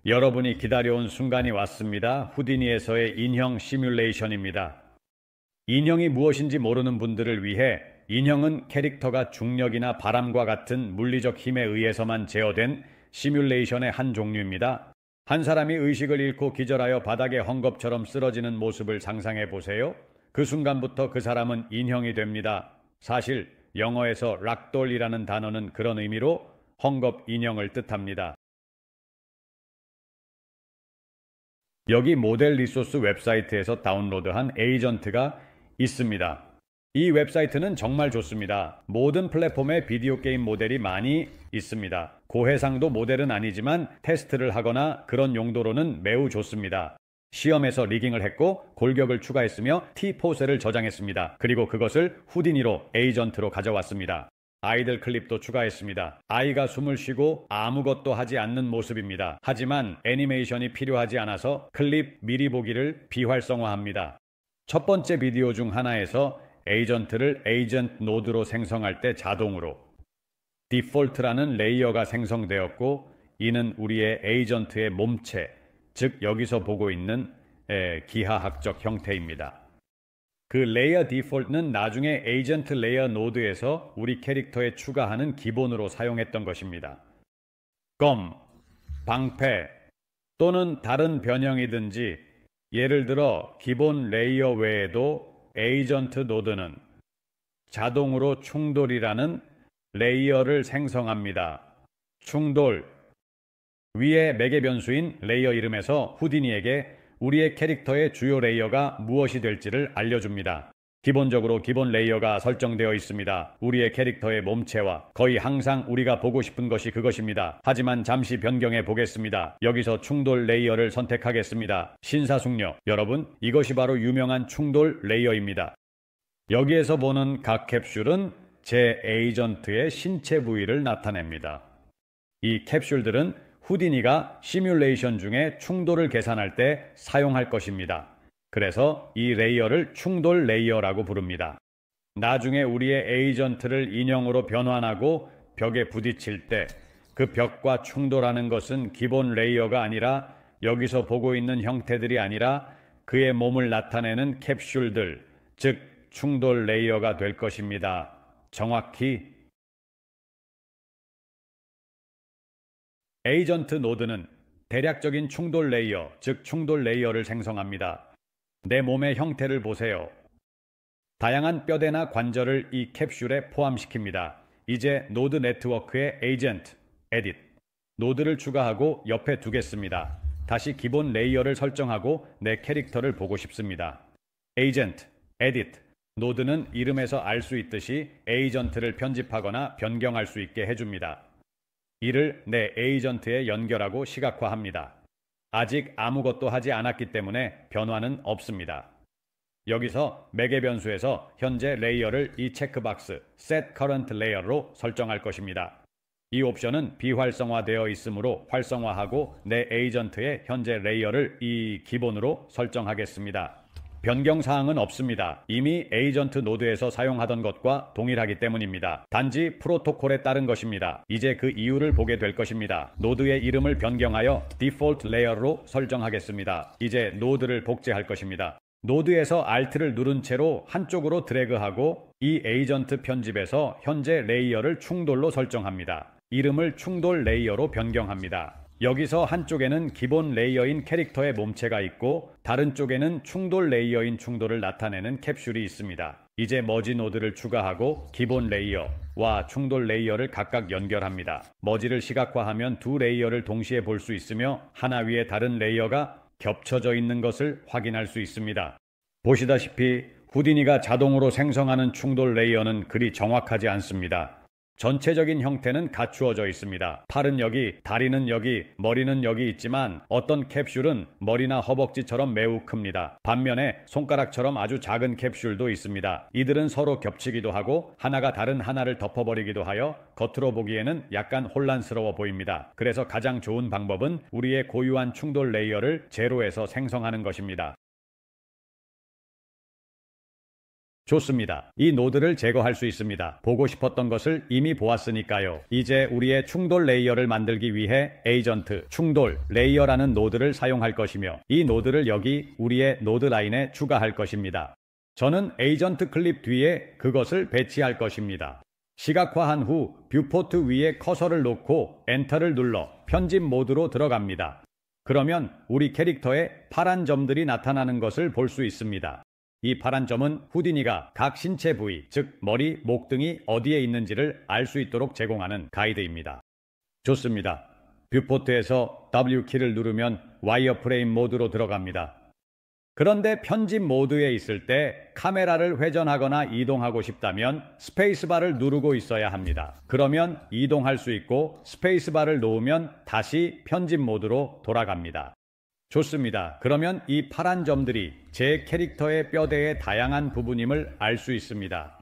여러분이 기다려온 순간이 왔습니다. 후디니에서의 인형 시뮬레이션입니다. 인형이 무엇인지 모르는 분들을 위해 인형은 캐릭터가 중력이나 바람과 같은 물리적 힘에 의해서만 제어된 시뮬레이션의 한 종류입니다. 한 사람이 의식을 잃고 기절하여 바닥에 헝겊처럼 쓰러지는 모습을 상상해 보세요. 그 순간부터 그 사람은 인형이 됩니다. 사실 영어에서 락돌이라는 단어는 그런 의미로 헝겊 인형을 뜻합니다. 여기 모델 리소스 웹사이트에서 다운로드한 에이전트가 있습니다. 이 웹사이트는 정말 좋습니다. 모든 플랫폼에 비디오 게임 모델이 많이 있습니다. 고해상도 모델은 아니지만 테스트를 하거나 그런 용도로는 매우 좋습니다. 시험에서 리깅을 했고 골격을 추가했으며 T-포세를 저장했습니다. 그리고 그것을 후디니로 에이전트로 가져왔습니다. 아이들 클립도 추가했습니다. 아이가 숨을 쉬고 아무것도 하지 않는 모습입니다. 하지만 애니메이션이 필요하지 않아서 클립 미리 보기를 비활성화합니다. 첫 번째 비디오 중 하나에서 에이전트를 에이전트 노드로 생성할 때 자동으로 디폴트라는 레이어가 생성되었고, 이는 우리의 에이전트의 몸체, 즉 여기서 보고 있는 기하학적 형태입니다. 그 레이어 디폴트는 나중에 에이전트 레이어 노드에서 우리 캐릭터에 추가하는 기본으로 사용했던 것입니다. 검, 방패 또는 다른 변형이든지, 예를 들어 기본 레이어 외에도 에이전트 노드는 자동으로 충돌이라는 레이어를 생성합니다. 충돌, 위의 매개 변수인 레이어 이름에서 후디니에게 우리의 캐릭터의 주요 레이어가 무엇이 될지를 알려줍니다. 기본적으로 기본 레이어가 설정되어 있습니다. 우리의 캐릭터의 몸체와 거의 항상 우리가 보고 싶은 것이 그것입니다. 하지만 잠시 변경해 보겠습니다. 여기서 충돌 레이어를 선택하겠습니다. 신사숙녀, 여러분, 이것이 바로 유명한 충돌 레이어입니다. 여기에서 보는 각 캡슐은 제 에이전트의 신체 부위를 나타냅니다. 이 캡슐들은 후디니가 시뮬레이션 중에 충돌을 계산할 때 사용할 것입니다. 그래서 이 레이어를 충돌 레이어라고 부릅니다. 나중에 우리의 에이전트를 인형으로 변환하고 벽에 부딪힐 때 그 벽과 충돌하는 것은 기본 레이어가 아니라, 여기서 보고 있는 형태들이 아니라 그의 몸을 나타내는 캡슐들, 즉 충돌 레이어가 될 것입니다. 정확히 에이전트 노드는 대략적인 충돌 레이어, 즉 충돌 레이어를 생성합니다. 내 몸의 형태를 보세요. 다양한 뼈대나 관절을 이 캡슐에 포함시킵니다. 이제 노드 네트워크에 에이전트, 에딧, 노드를 추가하고 옆에 두겠습니다. 다시 기본 레이어를 설정하고 내 캐릭터를 보고 싶습니다. 에이전트, 에딧, 노드는 이름에서 알 수 있듯이 에이전트를 편집하거나 변경할 수 있게 해줍니다. 이를 내 에이전트에 연결하고 시각화합니다. 아직 아무것도 하지 않았기 때문에 변화는 없습니다. 여기서 매개 변수에서 현재 레이어를 이 체크박스 Set Current Layer로 설정할 것입니다. 이 옵션은 비활성화되어 있으므로 활성화하고 내 에이전트의 현재 레이어를 이 기본으로 설정하겠습니다. 변경사항은 없습니다. 이미 에이전트 노드에서 사용하던 것과 동일하기 때문입니다. 단지 프로토콜에 따른 것입니다. 이제 그 이유를 보게 될 것입니다. 노드의 이름을 변경하여 디폴트 레이어로 설정하겠습니다. 이제 노드를 복제할 것입니다. 노드에서 Alt를 누른 채로 한쪽으로 드래그하고 이 에이전트 편집에서 현재 레이어를 충돌로 설정합니다. 이름을 충돌 레이어로 변경합니다. 여기서 한쪽에는 기본 레이어인 캐릭터의 몸체가 있고 다른 쪽에는 충돌 레이어인 충돌을 나타내는 캡슐이 있습니다. 이제 머지 노드를 추가하고 기본 레이어와 충돌 레이어를 각각 연결합니다. 머지를 시각화하면 두 레이어를 동시에 볼 수 있으며 하나 위에 다른 레이어가 겹쳐져 있는 것을 확인할 수 있습니다. 보시다시피 후디니가 자동으로 생성하는 충돌 레이어는 그리 정확하지 않습니다. 전체적인 형태는 갖추어져 있습니다. 팔은 여기, 다리는 여기, 머리는 여기 있지만 어떤 캡슐은 머리나 허벅지처럼 매우 큽니다. 반면에 손가락처럼 아주 작은 캡슐도 있습니다. 이들은 서로 겹치기도 하고 하나가 다른 하나를 덮어버리기도 하여 겉으로 보기에는 약간 혼란스러워 보입니다. 그래서 가장 좋은 방법은 우리의 고유한 충돌 레이어를 제로에서 생성하는 것입니다. 좋습니다. 이 노드를 제거할 수 있습니다. 보고 싶었던 것을 이미 보았으니까요. 이제 우리의 충돌 레이어를 만들기 위해 에이전트 충돌 레이어라는 노드를 사용할 것이며 이 노드를 여기 우리의 노드 라인에 추가할 것입니다. 저는 에이전트 클립 뒤에 그것을 배치할 것입니다. 시각화한 후 뷰포트 위에 커서를 놓고 엔터를 눌러 편집 모드로 들어갑니다. 그러면 우리 캐릭터에 파란 점들이 나타나는 것을 볼 수 있습니다. 이 파란 점은 후디니가 각 신체 부위, 즉 머리, 목등이 어디에 있는지를 알 수 있도록 제공하는 가이드입니다. 좋습니다. 뷰포트에서 W키를 누르면 와이어프레임 모드로 들어갑니다. 그런데 편집 모드에 있을 때 카메라를 회전하거나 이동하고 싶다면 스페이스바를 누르고 있어야 합니다. 그러면 이동할 수 있고 스페이스바를 놓으면 다시 편집 모드로 돌아갑니다. 좋습니다. 그러면 이 파란 점들이 제 캐릭터의 뼈대의 다양한 부분임을 알 수 있습니다.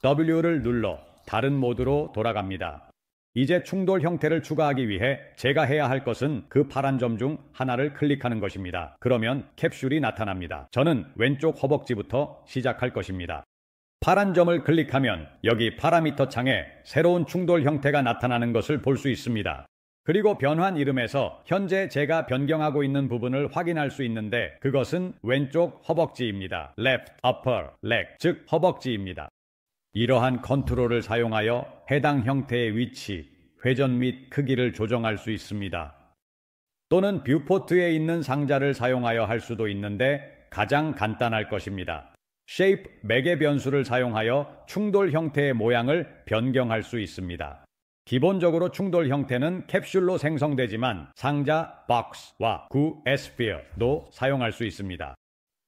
W를 눌러 다른 모드로 돌아갑니다. 이제 충돌 형태를 추가하기 위해 제가 해야 할 것은 그 파란 점 중 하나를 클릭하는 것입니다. 그러면 캡슐이 나타납니다. 저는 왼쪽 허벅지부터 시작할 것입니다. 파란 점을 클릭하면 여기 파라미터 창에 새로운 충돌 형태가 나타나는 것을 볼 수 있습니다. 그리고 변환 이름에서 현재 제가 변경하고 있는 부분을 확인할 수 있는데 그것은 왼쪽 허벅지입니다. left upper leg, 즉 허벅지입니다. 이러한 컨트롤을 사용하여 해당 형태의 위치, 회전 및 크기를 조정할 수 있습니다. 또는 뷰포트에 있는 상자를 사용하여 할 수도 있는데 가장 간단할 것입니다. shape 매개 변수를 사용하여 충돌 형태의 모양을 변경할 수 있습니다. 기본적으로 충돌 형태는 캡슐로 생성되지만 상자 박스와 구 에스피어도 사용할 수 있습니다.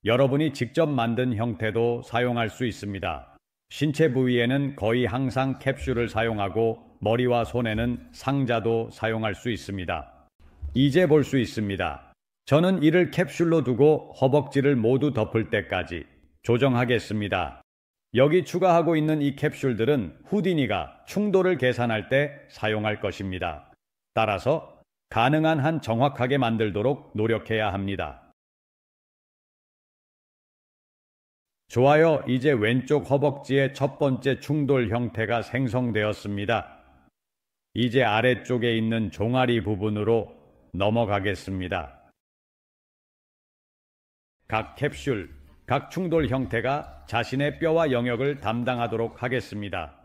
여러분이 직접 만든 형태도 사용할 수 있습니다. 신체 부위에는 거의 항상 캡슐을 사용하고 머리와 손에는 상자도 사용할 수 있습니다. 이제 볼 수 있습니다. 저는 이를 캡슐로 두고 허벅지를 모두 덮을 때까지 조정하겠습니다. 여기 추가하고 있는 이 캡슐들은 후디니가 충돌을 계산할 때 사용할 것입니다. 따라서 가능한 한 정확하게 만들도록 노력해야 합니다. 좋아요. 이제 왼쪽 허벅지의 첫 번째 충돌 형태가 생성되었습니다. 이제 아래쪽에 있는 종아리 부분으로 넘어가겠습니다. 각 캡슐, 각 충돌 형태가 자신의 뼈와 영역을 담당하도록 하겠습니다.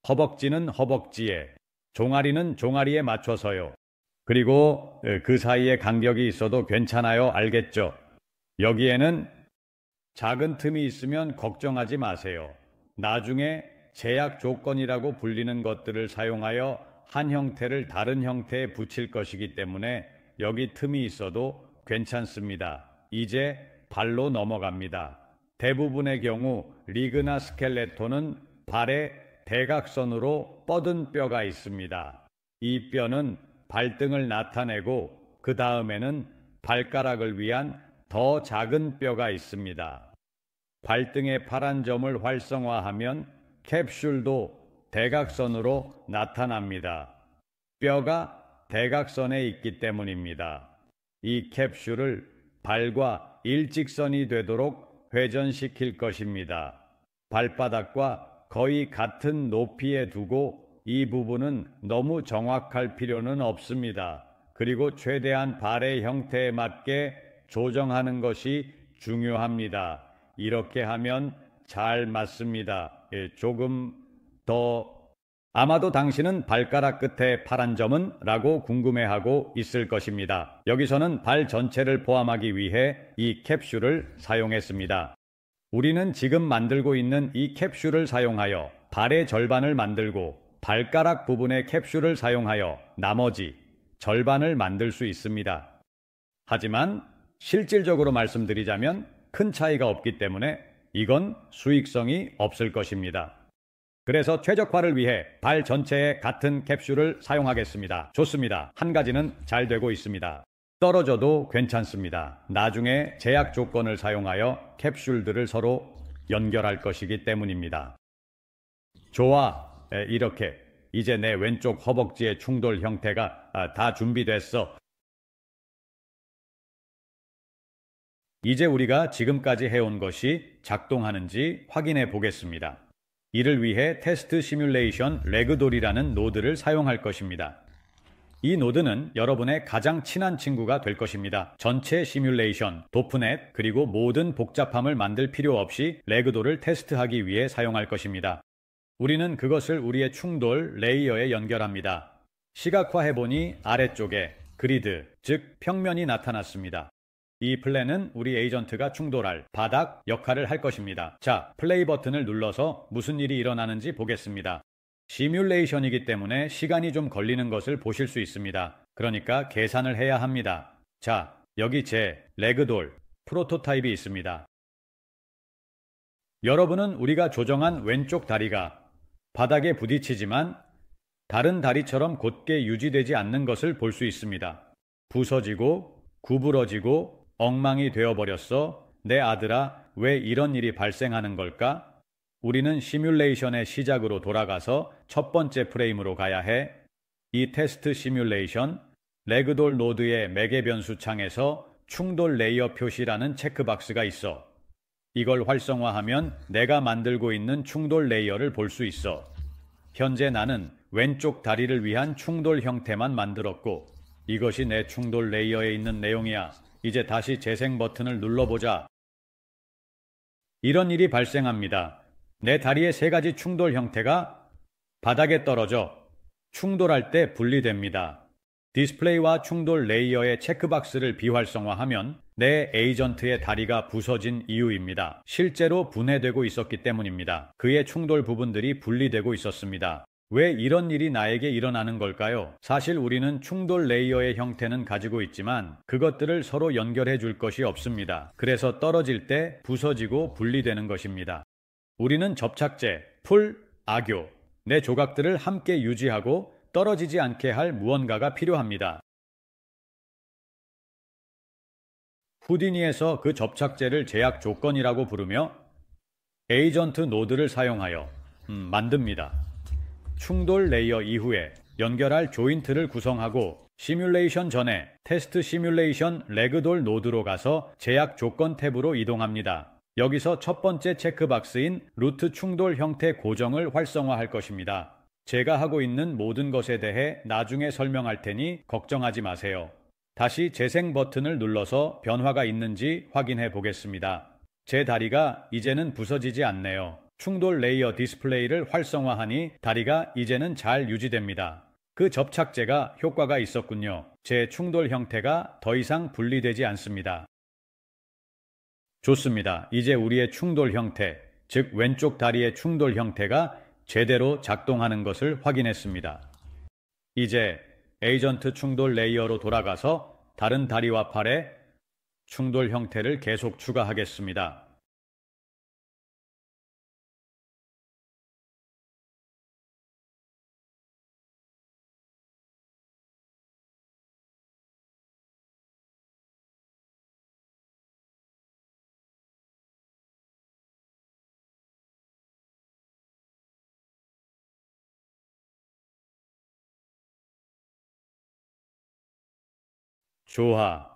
허벅지는 허벅지에, 종아리는 종아리에 맞춰서요. 그리고 그 사이에 간격이 있어도 괜찮아요. 알겠죠? 여기에는 작은 틈이 있으면 걱정하지 마세요. 나중에 제약 조건이라고 불리는 것들을 사용하여 한 형태를 다른 형태에 붙일 것이기 때문에 여기 틈이 있어도 괜찮습니다. 이제 발로 넘어갑니다. 대부분의 경우 리그나 스켈레톤은 발에 대각선으로 뻗은 뼈가 있습니다. 이 뼈는 발등을 나타내고 그 다음에는 발가락을 위한 더 작은 뼈가 있습니다. 발등의 파란 점을 활성화하면 캡슐도 대각선으로 나타납니다. 뼈가 대각선에 있기 때문입니다. 이 캡슐을 발과 일직선이 되도록 회전시킬 것입니다. 발바닥과 거의 같은 높이에 두고 이 부분은 너무 정확할 필요는 없습니다. 그리고 최대한 발의 형태에 맞게 조정하는 것이 중요합니다. 이렇게 하면 잘 맞습니다. 조금 더 아마도 당신은 발가락 끝에 파란 점은? 라고 궁금해하고 있을 것입니다. 여기서는 발 전체를 포함하기 위해 이 캡슐을 사용했습니다. 우리는 지금 만들고 있는 이 캡슐을 사용하여 발의 절반을 만들고 발가락 부분의 캡슐을 사용하여 나머지 절반을 만들 수 있습니다. 하지만 실질적으로 말씀드리자면 큰 차이가 없기 때문에 이건 수익성이 없을 것입니다. 그래서 최적화를 위해 발 전체에 같은 캡슐을 사용하겠습니다. 좋습니다. 한 가지는 잘 되고 있습니다. 떨어져도 괜찮습니다. 나중에 제약 조건을 사용하여 캡슐들을 서로 연결할 것이기 때문입니다. 좋아. 이렇게 이제 내 왼쪽 허벅지의 충돌 형태가 다 준비됐어. 이제 우리가 지금까지 해온 것이 작동하는지 확인해 보겠습니다. 이를 위해 테스트 시뮬레이션 레그돌이라는 노드를 사용할 것입니다. 이 노드는 여러분의 가장 친한 친구가 될 것입니다. 전체 시뮬레이션, 도프넷, 그리고 모든 복잡함을 만들 필요 없이 레그돌을 테스트하기 위해 사용할 것입니다. 우리는 그것을 우리의 충돌 레이어에 연결합니다. 시각화해보니 아래쪽에 그리드, 즉 평면이 나타났습니다. 이 플랜은 우리 에이전트가 충돌할 바닥 역할을 할 것입니다. 자, 플레이 버튼을 눌러서 무슨 일이 일어나는지 보겠습니다. 시뮬레이션이기 때문에 시간이 좀 걸리는 것을 보실 수 있습니다. 그러니까 계산을 해야 합니다. 자, 여기 제 레그돌 프로토타입이 있습니다. 여러분은 우리가 조정한 왼쪽 다리가 바닥에 부딪히지만 다른 다리처럼 곧게 유지되지 않는 것을 볼 수 있습니다. 부서지고 구부러지고 엉망이 되어버렸어. 내 아들아, 왜 이런 일이 발생하는 걸까? 우리는 시뮬레이션의 시작으로 돌아가서 첫 번째 프레임으로 가야 해. 이 테스트 시뮬레이션, 레그돌 노드의 매개 변수 창에서 충돌 레이어 표시라는 체크박스가 있어. 이걸 활성화하면 내가 만들고 있는 충돌 레이어를 볼 수 있어. 현재 나는 왼쪽 다리를 위한 충돌 형태만 만들었고, 이것이 내 충돌 레이어에 있는 내용이야. 이제 다시 재생 버튼을 눌러보자. 이런 일이 발생합니다. 내 다리의 세 가지 충돌 형태가 바닥에 떨어져 충돌할 때 분리됩니다. 디스플레이와 충돌 레이어의 체크박스를 비활성화하면 내 에이전트의 다리가 부서진 이유입니다. 실제로 분해되고 있었기 때문입니다. 그의 충돌 부분들이 분리되고 있었습니다. 왜 이런 일이 나에게 일어나는 걸까요? 사실 우리는 충돌 레이어의 형태는 가지고 있지만 그것들을 서로 연결해 줄 것이 없습니다. 그래서 떨어질 때 부서지고 분리되는 것입니다. 우리는 접착제, 풀, 악교, 내 조각들을 함께 유지하고 떨어지지 않게 할 무언가가 필요합니다. 후디니에서 그 접착제를 제약 조건이라고 부르며 에이전트 노드를 사용하여 만듭니다. 충돌 레이어 이후에 연결할 조인트를 구성하고 시뮬레이션 전에 테스트 시뮬레이션 레그돌 노드로 가서 제약 조건 탭으로 이동합니다. 여기서 첫 번째 체크박스인 루트 충돌 형태 고정을 활성화할 것입니다. 제가 하고 있는 모든 것에 대해 나중에 설명할 테니 걱정하지 마세요. 다시 재생 버튼을 눌러서 변화가 있는지 확인해 보겠습니다. 제 다리가 이제는 부서지지 않네요. 충돌 레이어 디스플레이를 활성화하니 다리가 이제는 잘 유지됩니다. 그 접착제가 효과가 있었군요. 제 충돌 형태가 더 이상 분리되지 않습니다. 좋습니다. 이제 우리의 충돌 형태, 즉 왼쪽 다리의 충돌 형태가 제대로 작동하는 것을 확인했습니다. 이제 에이전트 충돌 레이어로 돌아가서 다른 다리와 팔에 충돌 형태를 계속 추가하겠습니다. 좋아.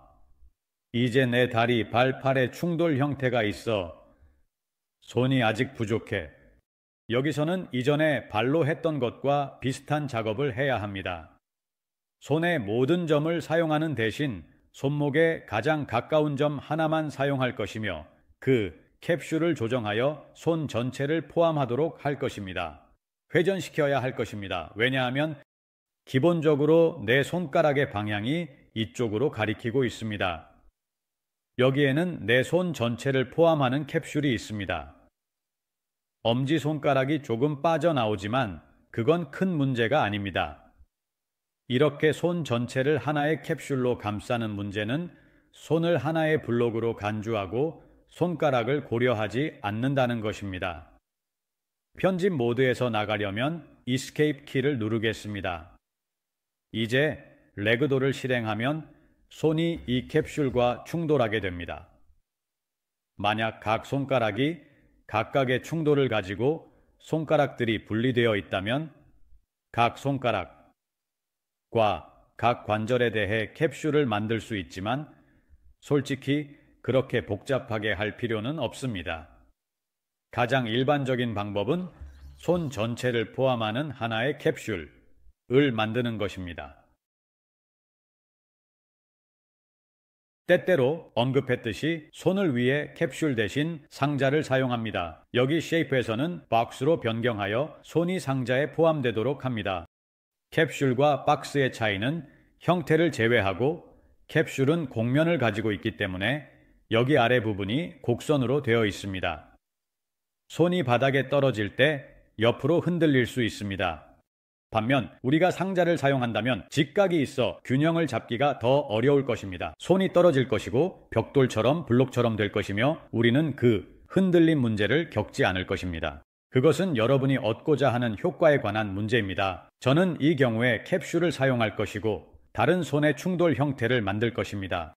이제 내 다리, 발, 팔에 충돌 형태가 있어. 손이 아직 부족해. 여기서는 이전에 발로 했던 것과 비슷한 작업을 해야 합니다. 손의 모든 점을 사용하는 대신 손목에 가장 가까운 점 하나만 사용할 것이며 그 캡슐을 조정하여 손 전체를 포함하도록 할 것입니다. 회전시켜야 할 것입니다. 왜냐하면 기본적으로 내 손가락의 방향이 이쪽으로 가리키고 있습니다. 여기에는 내 손 전체를 포함하는 캡슐이 있습니다. 엄지손가락이 조금 빠져나오지만 그건 큰 문제가 아닙니다. 이렇게 손 전체를 하나의 캡슐로 감싸는 문제는 손을 하나의 블록으로 간주하고 손가락을 고려하지 않는다는 것입니다. 편집 모드에서 나가려면 Escape 키를 누르겠습니다. 이제 레그돌을 실행하면 손이 이 캡슐과 충돌하게 됩니다. 만약 각 손가락이 각각의 충돌을 가지고 손가락들이 분리되어 있다면 각 손가락과 각 관절에 대해 캡슐을 만들 수 있지만 솔직히 그렇게 복잡하게 할 필요는 없습니다. 가장 일반적인 방법은 손 전체를 포함하는 하나의 캡슐을 만드는 것입니다. 때때로 언급했듯이 손을 위해 캡슐 대신 상자를 사용합니다. 여기 쉐이프에서는 박스로 변경하여 손이 상자에 포함되도록 합니다. 캡슐과 박스의 차이는 형태를 제외하고 캡슐은 곡면을 가지고 있기 때문에 여기 아래 부분이 곡선으로 되어 있습니다. 손이 바닥에 떨어질 때 옆으로 흔들릴 수 있습니다. 반면 우리가 상자를 사용한다면 직각이 있어 균형을 잡기가 더 어려울 것입니다. 손이 떨어질 것이고 벽돌처럼 블록처럼 될 것이며 우리는 그 흔들림 문제를 겪지 않을 것입니다. 그것은 여러분이 얻고자 하는 효과에 관한 문제입니다. 저는 이 경우에 캡슐을 사용할 것이고 다른 손의 충돌 형태를 만들 것입니다.